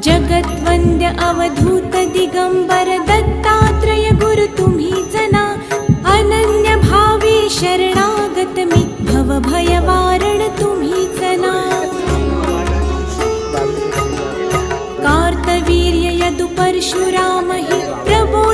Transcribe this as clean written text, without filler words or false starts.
जगद्वन्द्य अवधूत दिगंबर दत्तात्रय गुरु तुम्ही जना अनन्य भावी शरणागत मी भव भय वारण तुम्ही जना कार्तवीर्य यदु परशुराम हि प्रबोध